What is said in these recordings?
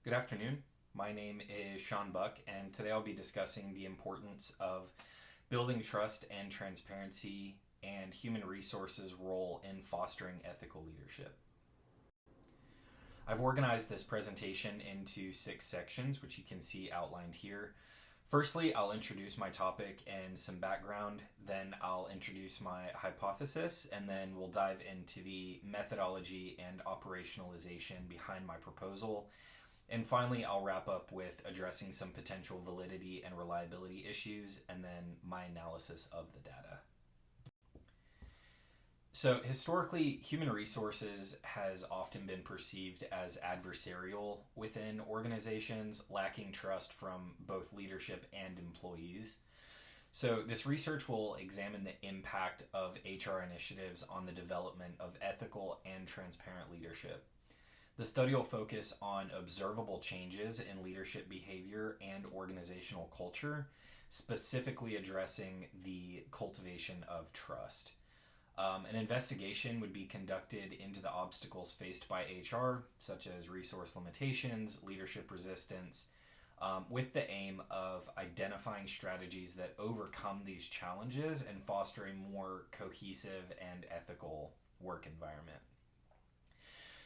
Good afternoon. My name is Sean Buck, and today I'll be discussing the importance of building trust and transparency and human resources' role in fostering ethical leadership. I've organized this presentation into 6 sections, which you can see outlined here. Firstly, I'll introduce my topic and some background, then I'll introduce my hypothesis, and then we'll dive into the methodology and operationalization behind my proposal. And finally, I'll wrap up with addressing some potential validity and reliability issues, and then my analysis of the data. So historically, human resources has often been perceived as adversarial within organizations, lacking trust from both leadership and employees. So this research will examine the impact of HR initiatives on the development of ethical and transparent leadership. The study will focus on observable changes in leadership behavior and organizational culture, specifically addressing the cultivation of trust. An investigation would be conducted into the obstacles faced by HR, such as resource limitations, leadership resistance, with the aim of identifying strategies that overcome these challenges and foster a more cohesive and ethical work environment.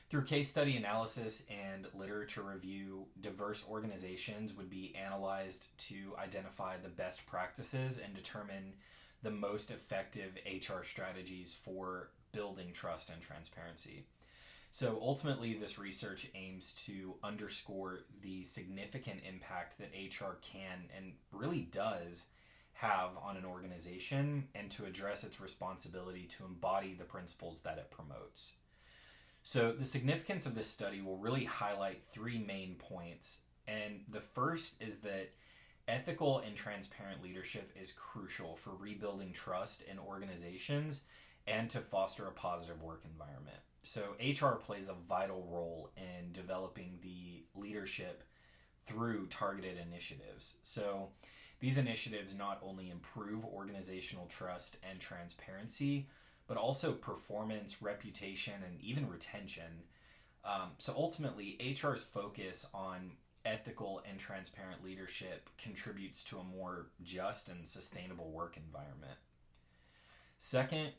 Through case study analysis and literature review, diverse organizations would be analyzed to identify the best practices and determine the most effective HR strategies for building trust and transparency. So ultimately, this research aims to underscore the significant impact that HR can and really does have on an organization, and to address its responsibility to embody the principles that it promotes. So the significance of this study will really highlight 3 main points. And the first is that ethical and transparent leadership is crucial for rebuilding trust in organizations and to foster a positive work environment. So HR plays a vital role in developing the leadership through targeted initiatives. So these initiatives not only improve organizational trust and transparency, but also performance, reputation, and even retention. So ultimately, HR's focus on ethical and transparent leadership contributes to a more just and sustainable work environment. Second,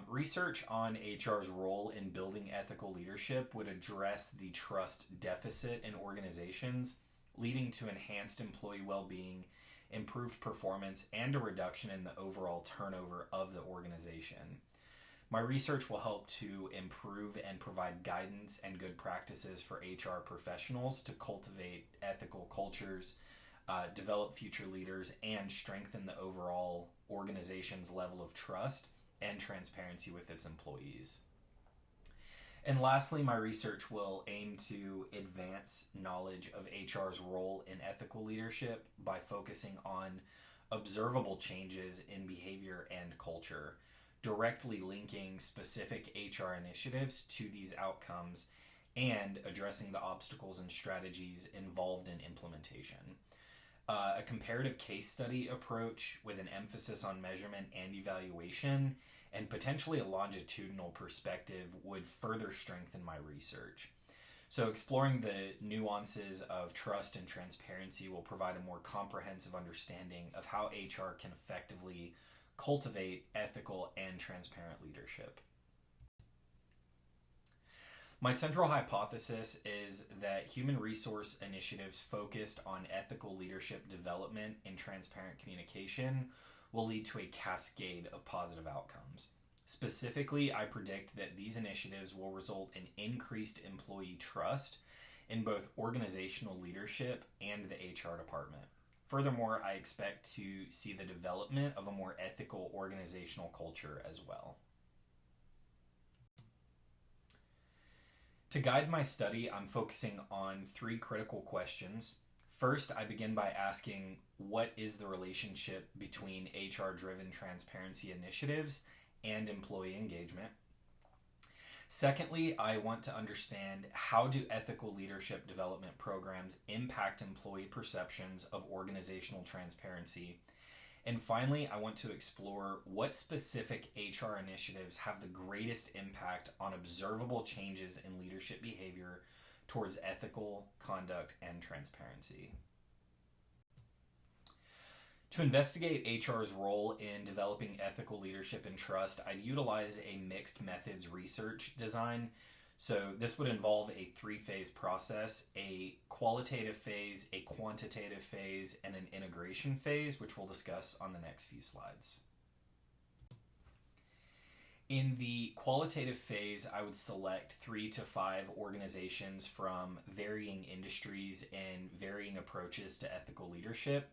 research on HR's role in building ethical leadership would address the trust deficit in organizations, leading to enhanced employee well-being, improved performance, and a reduction in the overall turnover of the organization. My research will help to improve and provide guidance and good practices for HR professionals to cultivate ethical cultures, develop future leaders, and strengthen the overall organization's level of trust and transparency with its employees. And lastly, my research will aim to advance knowledge of HR's role in ethical leadership by focusing on observable changes in behavior and culture, directly linking specific HR initiatives to these outcomes, and addressing the obstacles and strategies involved in implementation. A comparative case study approach with an emphasis on measurement and evaluation, and potentially a longitudinal perspective, would further strengthen my research. So exploring the nuances of trust and transparency will provide a more comprehensive understanding of how HR can effectively cultivate ethical and transparent leadership. My central hypothesis is that human resource initiatives focused on ethical leadership development and transparent communication will lead to a cascade of positive outcomes. Specifically, I predict that these initiatives will result in increased employee trust in both organizational leadership and the HR department. Furthermore, I expect to see the development of a more ethical organizational culture as well. To guide my study, I'm focusing on 3 critical questions. First, I begin by asking, what is the relationship between HR-driven transparency initiatives and employee engagement? Secondly, I want to understand, how do ethical leadership development programs impact employee perceptions of organizational transparency? And finally, I want to explore what specific HR initiatives have the greatest impact on observable changes in leadership behavior towards ethical conduct and transparency. To investigate HR's role in developing ethical leadership and trust, I'd utilize a mixed methods research design. So this would involve a three-phase process: a qualitative phase, a quantitative phase, and an integration phase, which we'll discuss on the next few slides. In the qualitative phase, I would select 3 to 5 organizations from varying industries and varying approaches to ethical leadership.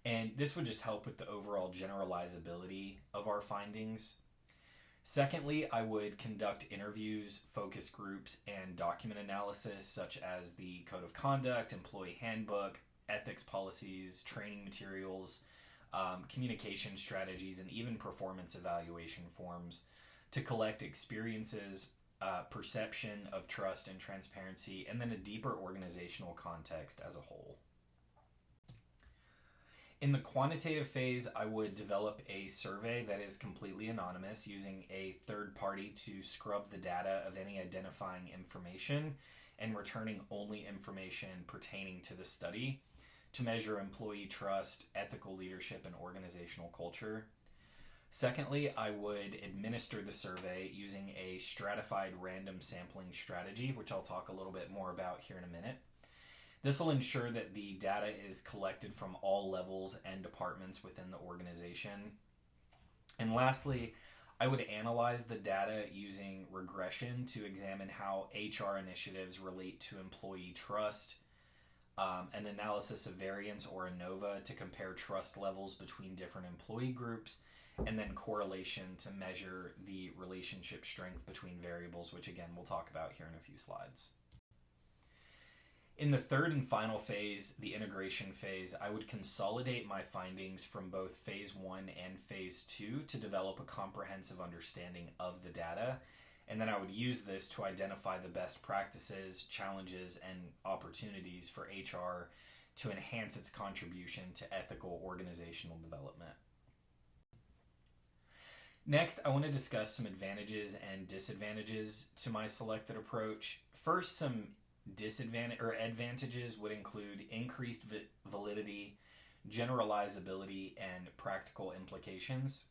And this would just help with the overall generalizability of our findings. Secondly, I would conduct interviews, focus groups, and document analysis such as the Code of Conduct, Employee Handbook, ethics policies, training materials, communication strategies, and even performance evaluation forms to collect experiences, perception of trust and transparency, and then a deeper organizational context as a whole. In the quantitative phase, I would develop a survey that is completely anonymous using a third party to scrub the data of any identifying information and returning only information pertaining to the study to measure employee trust, ethical leadership, and organizational culture. Secondly, I would administer the survey using a stratified random sampling strategy, which I'll talk a little bit more about here in a minute. This will ensure that the data is collected from all levels and departments within the organization. And lastly, I would analyze the data using regression to examine how HR initiatives relate to employee trust, an analysis of variance or ANOVA to compare trust levels between different employee groups, and then correlation to measure the relationship strength between variables, which again we'll talk about here in a few slides. In the third and final phase, the integration phase, I would consolidate my findings from both phase 1 and phase 2 to develop a comprehensive understanding of the data. And then I would use this to identify the best practices, challenges, and opportunities for HR to enhance its contribution to ethical organizational development. Next, I want to discuss some advantages and disadvantages to my selected approach. First, some advantages would include increased validity, generalizability, and practical implications.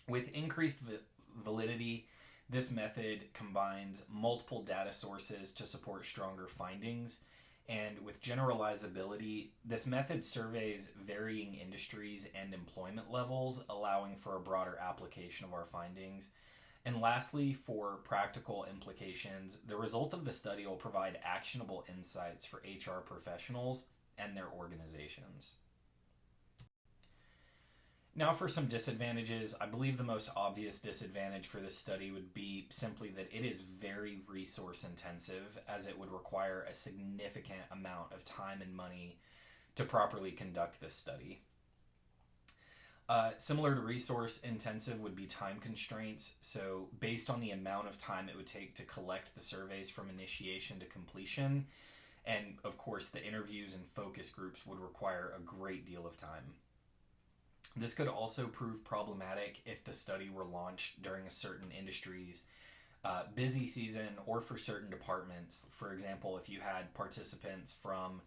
With increased validity, this method combines multiple data sources to support stronger findings. And with generalizability, this method surveys varying industries and employment levels, allowing for a broader application of our findings. And lastly, for practical implications, the result of the study will provide actionable insights for HR professionals and their organizations. Now for some disadvantages. I believe the most obvious disadvantage for this study would be simply that it is very resource intensive, as it would require a significant amount of time and money to properly conduct this study. Similar to resource intensive would be time constraints. So based on the amount of time it would take to collect the surveys from initiation to completion, and of course the interviews and focus groups would require a great deal of time. This could also prove problematic if the study were launched during a certain industry's busy season or for certain departments. For example, if you had participants from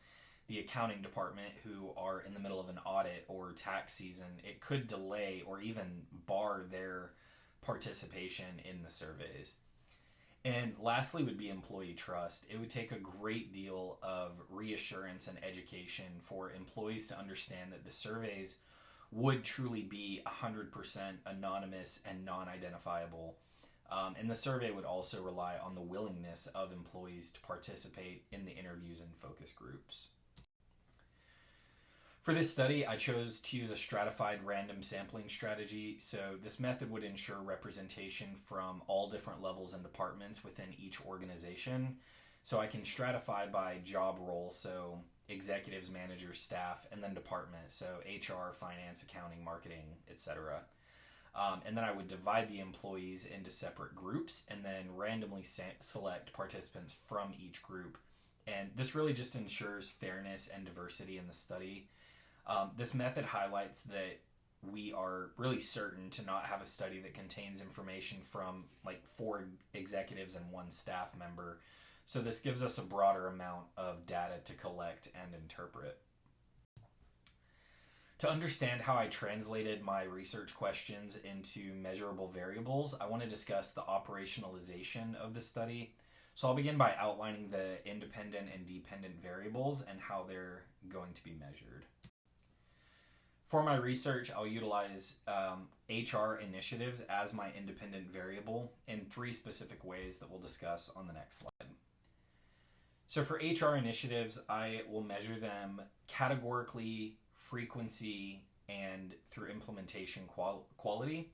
the accounting department who are in the middle of an audit or tax season, it could delay or even bar their participation in the surveys. And lastly would be employee trust. It would take a great deal of reassurance and education for employees to understand that the surveys would truly be 100% anonymous and non-identifiable. And the survey would also rely on the willingness of employees to participate in the interviews and focus groups. For this study, I chose to use a stratified random sampling strategy. So this method would ensure representation from all different levels and departments within each organization. So I can stratify by job role, so executives, managers, staff, and then department, so HR, finance, accounting, marketing, etc. And then I would divide the employees into separate groups and then randomly select participants from each group. And this really just ensures fairness and diversity in the study. This method highlights that we are really certain to not have a study that contains information from like 4 executives and 1 staff member. So this gives us a broader amount of data to collect and interpret. To understand how I translated my research questions into measurable variables, I want to discuss the operationalization of the study. So I'll begin by outlining the independent and dependent variables and how they're going to be measured. For my research, I'll utilize HR initiatives as my independent variable in 3 specific ways that we'll discuss on the next slide. So for HR initiatives, I will measure them categorically, frequency, and through implementation quality.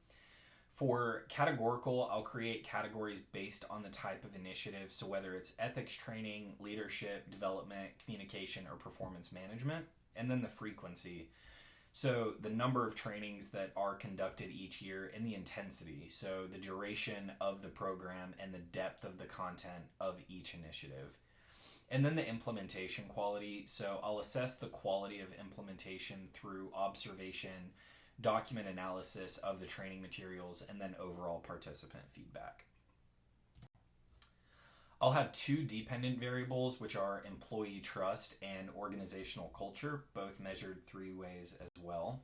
For categorical, I'll create categories based on the type of initiative, so whether it's ethics training, leadership, development, communication, or performance management. And then the frequency, so the number of trainings that are conducted each year and the intensity, so the duration of the program and the depth of the content of each initiative. And then the implementation quality, so I'll assess the quality of implementation through observation, document analysis of the training materials, and then overall participant feedback. I'll have 2 dependent variables, which are employee trust and organizational culture, both measured 3 ways as well.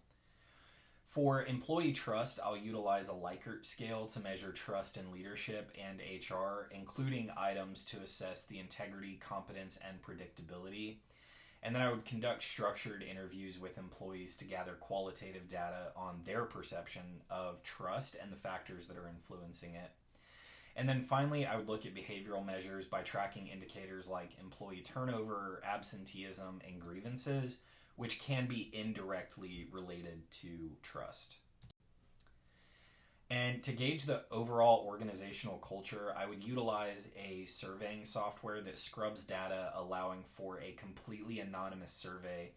For employee trust, I'll utilize a Likert scale to measure trust in leadership and HR, including items to assess the integrity, competence, and predictability. And then I would conduct structured interviews with employees to gather qualitative data on their perception of trust and the factors that are influencing it. And then finally, I would look at behavioral measures by tracking indicators like employee turnover, absenteeism, and grievances, which can be indirectly related to trust. And to gauge the overall organizational culture, I would utilize a surveying software that scrubs data, allowing for a completely anonymous survey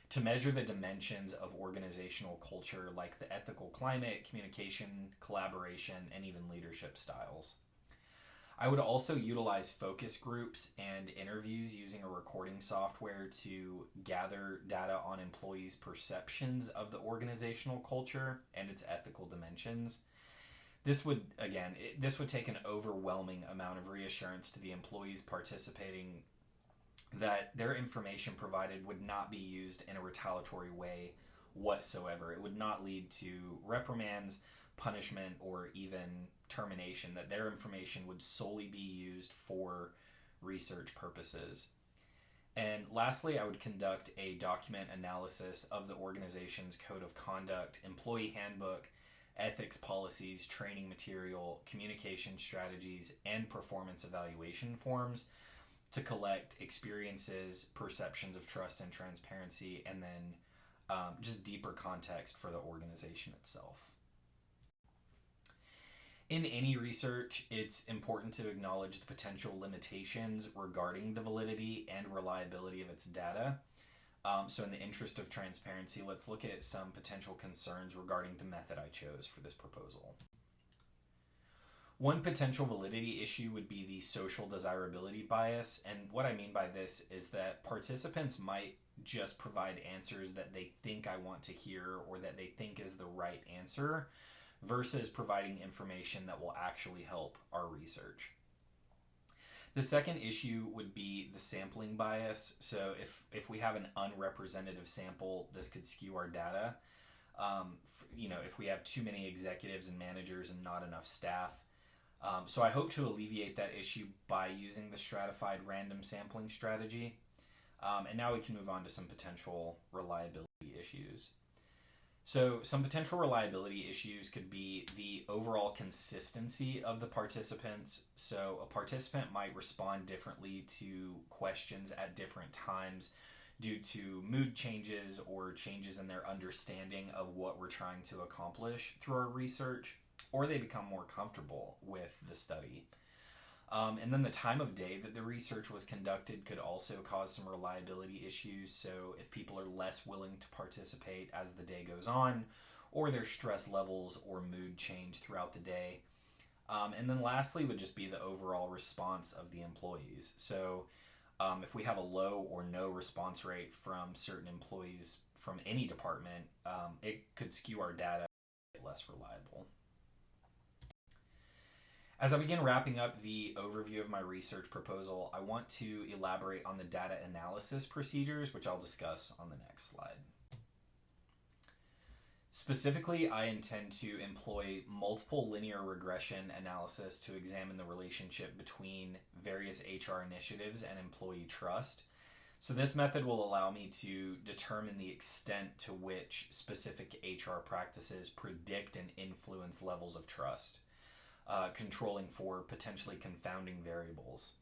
to measure the dimensions of organizational culture like the ethical climate, communication, collaboration, and even leadership styles. I would also utilize focus groups and interviews using a recording software to gather data on employees' perceptions of the organizational culture and its ethical dimensions. This would take an overwhelming amount of reassurance to the employees participating that their information provided would not be used in a retaliatory way whatsoever. It would not lead to reprimands, punishment, or even termination, that their information would solely be used for research purposes. And lastly, I would conduct a document analysis of the organization's code of conduct, employee handbook, ethics policies, training material, communication strategies, and performance evaluation forms to collect experiences, perceptions of trust and transparency, and then just deeper context for the organization itself. In any research, it's important to acknowledge the potential limitations regarding the validity and reliability of its data. So in the interest of transparency, let's look at some potential concerns regarding the method I chose for this proposal. One potential validity issue would be the social desirability bias, and what I mean by this is that participants might just provide answers that they think I want to hear or that they think is the right answer, versus providing information that will actually help our research. The second issue would be the sampling bias. So if we have an unrepresentative sample, this could skew our data. If we have too many executives and managers and not enough staff. So I hope to alleviate that issue by using the stratified random sampling strategy. And now we can move on to some potential reliability issues. So some potential reliability issues could be the overall consistency of the participants. So a participant might respond differently to questions at different times due to mood changes or changes in their understanding of what we're trying to accomplish through our research, or they become more comfortable with the study. And then the time of day that the research was conducted could also cause some reliability issues. So if people are less willing to participate as the day goes on, or their stress levels or mood change throughout the day. And then lastly would just be the overall response of the employees. So if we have a low or no response rate from certain employees from any department, it could skew our data less reliable. As I begin wrapping up the overview of my research proposal, I want to elaborate on the data analysis procedures, which I'll discuss on the next slide. Specifically, I intend to employ multiple linear regression analysis to examine the relationship between various HR initiatives and employee trust. So this method will allow me to determine the extent to which specific HR practices predict and influence levels of trust, controlling for potentially confounding variables.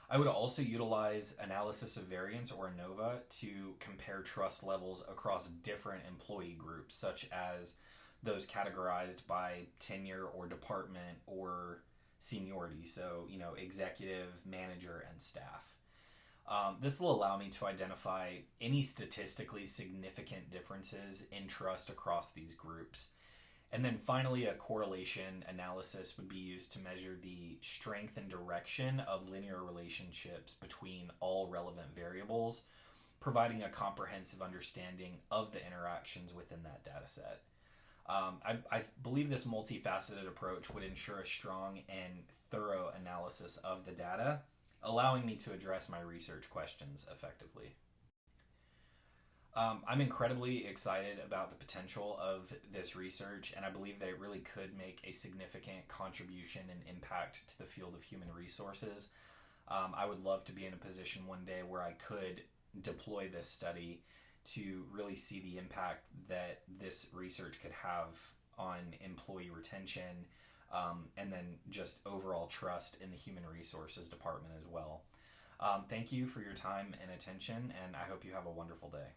I would also utilize analysis of variance, or ANOVA, to compare trust levels across different employee groups, such as those categorized by tenure or department or seniority, so executive, manager, and staff. This will allow me to identify any statistically significant differences in trust across these groups. And then finally, a correlation analysis would be used to measure the strength and direction of linear relationships between all relevant variables, providing a comprehensive understanding of the interactions within that data set. I believe this multifaceted approach would ensure a strong and thorough analysis of the data, allowing me to address my research questions effectively. I'm incredibly excited about the potential of this research, and I believe that it really could make a significant contribution and impact to the field of human resources. I would love to be in a position one day where I could deploy this study to really see the impact that this research could have on employee retention, and then just overall trust in the human resources department as well. Thank you for your time and attention, and I hope you have a wonderful day.